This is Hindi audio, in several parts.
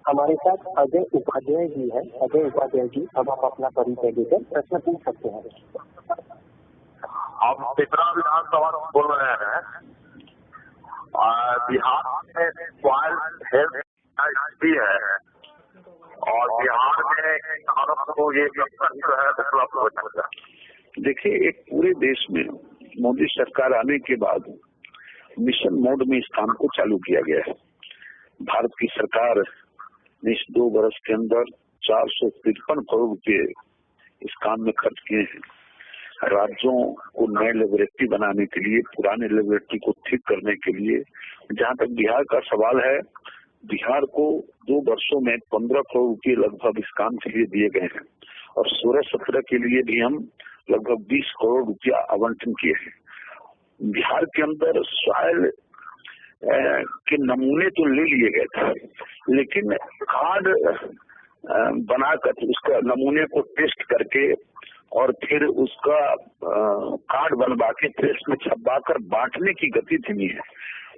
हमारे साथ अजय उपाध्याय जी है। अजय उपाध्याय जी, अब आप अपना परिचय देकर प्रश्न पूछ सकते हैं। आप पिपरा विधानसभा से बोल रहे हैं। बिहार में सॉइल हेल्थ भी है और बिहार में भारत को ये जो है उपलब्ध हो सकता है। देखिए, एक पूरे देश में मोदी सरकार आने के बाद मिशन मोड में इस काम को चालू किया गया है। भारत की सरकार ने इस 2 वर्ष के अंदर 453 करोड़ रुपए इस काम में खर्च किए हैं। राज्यों को नए लेबोरेटरी बनाने के लिए, पुराने लेबोरेटरी को ठीक करने के लिए। जहां तक बिहार का सवाल है, बिहार को 2 वर्षों में 15 करोड़ रुपए लगभग इस काम के लिए दिए गए हैं और 16-17 के लिए भी हम लगभग 20 करोड़ रुपया आवंटन किए हैं। बिहार के अंदर सॉइल के नमूने तो ले लिए गए थे, लेकिन कार्ड बनाकर उसका नमूने को टेस्ट करके और फिर उसका कार्ड बनवा के प्रेस में छपवा कर बांटने की गति धीमी है।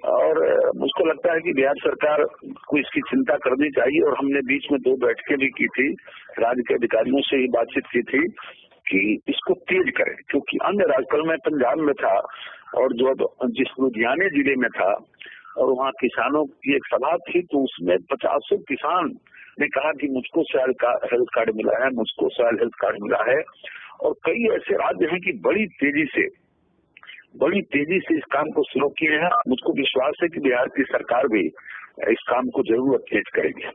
और मुझको लगता है कि बिहार सरकार को इसकी चिंता करनी चाहिए। और हमने बीच में 2 बैठकें भी की थी, राज्य के अधिकारियों से ही बातचीत की थी कि इसको तेज करें, क्योंकि अन्य राज्य, कल मैं पंजाब में था और जो जिस लुधियाने जिले में था और वहाँ किसानों की एक सभा थी, तो उसमें 50 किसान ने कहा कि मुझको सॉइल हेल्थ कार्ड मिला है, मुझको सॉइल हेल्थ कार्ड मिला है। और कई ऐसे राज्य हैं कि बड़ी तेजी से इस काम को शुरू किए हैं। मुझको विश्वास है कि बिहार की सरकार भी इस काम को जरूर तेज करेगी।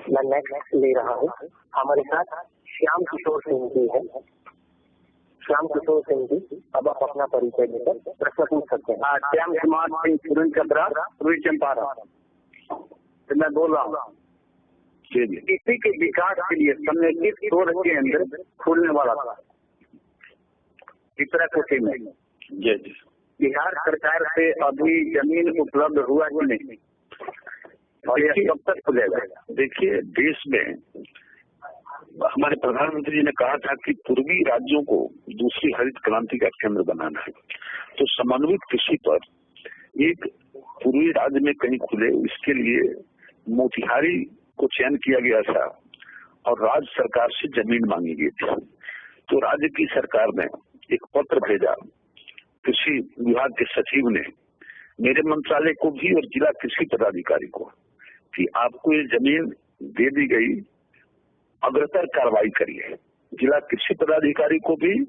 मैं नेक्स्ट ले रहा हूँ। हमारे साथ श्याम किशोर सिंह जी है। श्याम किशोर सिंह जी, अब आप अपना परिचय देकर प्रश्न पूछ सकते हैं। श्याम कुमार सिंह सुरन चतरा, रुई चंपारण से मैं बोल रहा हूँ। कृषि के विकास के लिए समेकित शोध केंद्र खुलने वाला था चित्राकोटी में। बिहार सरकार से अभी जमीन उपलब्ध हुआ कि नहीं, और यह कब तक खुलेगा? देखिए, देश में हमारे प्रधानमंत्री जी ने कहा था कि पूर्वी राज्यों को दूसरी हरित क्रांति का केंद्र बनाना है। तो समन्वित कृषि पर एक पूर्वी राज्य में कहीं खुले, इसके लिए मोतिहारी को चयन किया गया था और राज्य सरकार से जमीन मांगी गई थी। तो राज्य की सरकार ने एक पत्र भेजा कृषि विभाग के सचिव ने मेरे मंत्रालय को भी और जिला कृषि पदाधिकारी को कि आपको ये जमीन दे दी गई, अग्रतर कार्रवाई करिए। जिला कृषि पदाधिकारी को भी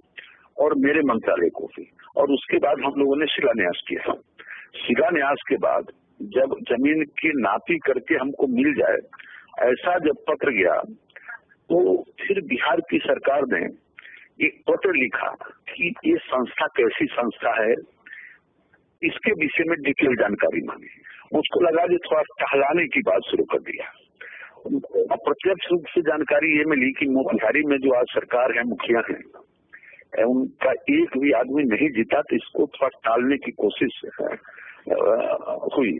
और मेरे मंत्रालय को भी। और उसके बाद हम लोगों ने शिलान्यास किया। शिलान्यास के बाद जब जमीन की नापी करके हमको मिल जाए, ऐसा जब पत्र गया, तो फिर बिहार की सरकार ने एक पत्र लिखा कि ये संस्था कैसी संस्था है, इसके विषय में डिटेल जानकारी मांगी। मुझको लगा कि थोड़ा टहलाने की बात शुरू कर दिया। अप्रत्यक्ष रूप से जानकारी ये मिली कि मोतिहारी में जो आज सरकार है, मुखिया है, उनका एक भी आदमी नहीं जीता, तो इसको थोड़ा टालने की कोशिश हुई।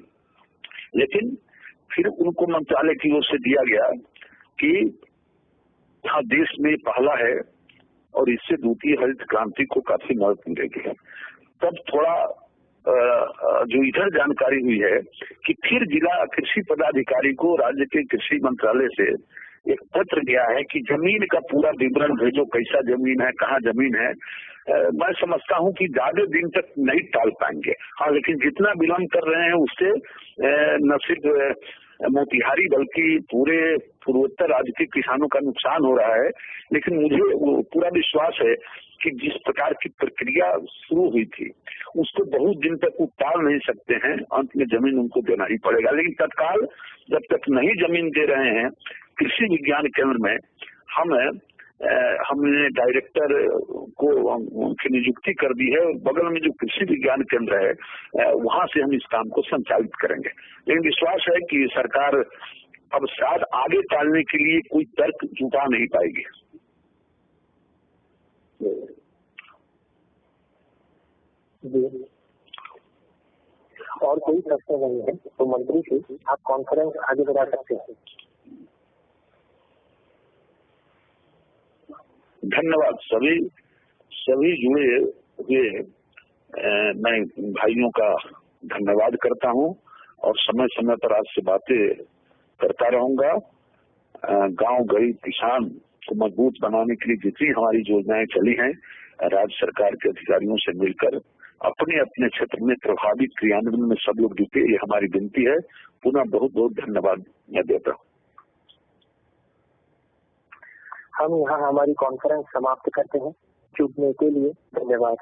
लेकिन फिर उनको मंत्रालय की ओर से दिया गया कि हाँ, देश में पहला है और इससे द्वितीय हरित क्रांति को काफी मदद मिलेगी। तब थोड़ा जो इधर जानकारी हुई है कि फिर जिला कृषि पदाधिकारी को राज्य के कृषि मंत्रालय से एक पत्र गया है कि जमीन का पूरा विवरण भेजो, कैसा जमीन है, कहाँ जमीन है। मैं समझता हूँ कि ज्यादा दिन तक नहीं टाल पाएंगे। हाँ, लेकिन जितना विलम्ब कर रहे हैं उससे न सिर्फ मोतिहारी बल्कि पूरे पूर्वोत्तर राज्य के किसानों का नुकसान हो रहा है। लेकिन मुझे पूरा विश्वास है कि जिस प्रकार की प्रक्रिया शुरू हुई थी उसको बहुत दिन तक वो टाल नहीं सकते हैं। अंत में जमीन उनको देना ही पड़ेगा। लेकिन तत्काल जब तक नहीं जमीन दे रहे हैं, कृषि विज्ञान केंद्र में हमने डायरेक्टर को की नियुक्ति कर दी है और बगल में जो कृषि विज्ञान केंद्र है वहां से हम इस काम को संचालित करेंगे। लेकिन विश्वास है कि सरकार अब शायद आगे टालने के लिए कोई तर्क जुटा नहीं पाएगी। और कोई प्रश्न नहीं है तो मंत्री से आप कॉन्फ्रेंस आगे बढ़ा सकते हैं। धन्यवाद। सभी जुड़े हुए मैं भाइयों का धन्यवाद करता हूं और समय समय पर आपसे बातें करता रहूंगा। गांव गरीब किसान को मजबूत बनाने के लिए जितनी हमारी योजनाएं चली हैं, राज्य सरकार के अधिकारियों से मिलकर अपने अपने क्षेत्र में प्रभावी क्रियान्वयन में सब लोग जुटे, ये हमारी विनती है। पुनः बहुत बहुत धन्यवाद मैं देता हूँ। हम यहाँ हमारी कॉन्फ्रेंस समाप्त करते हैं। जुड़ने के लिए धन्यवाद।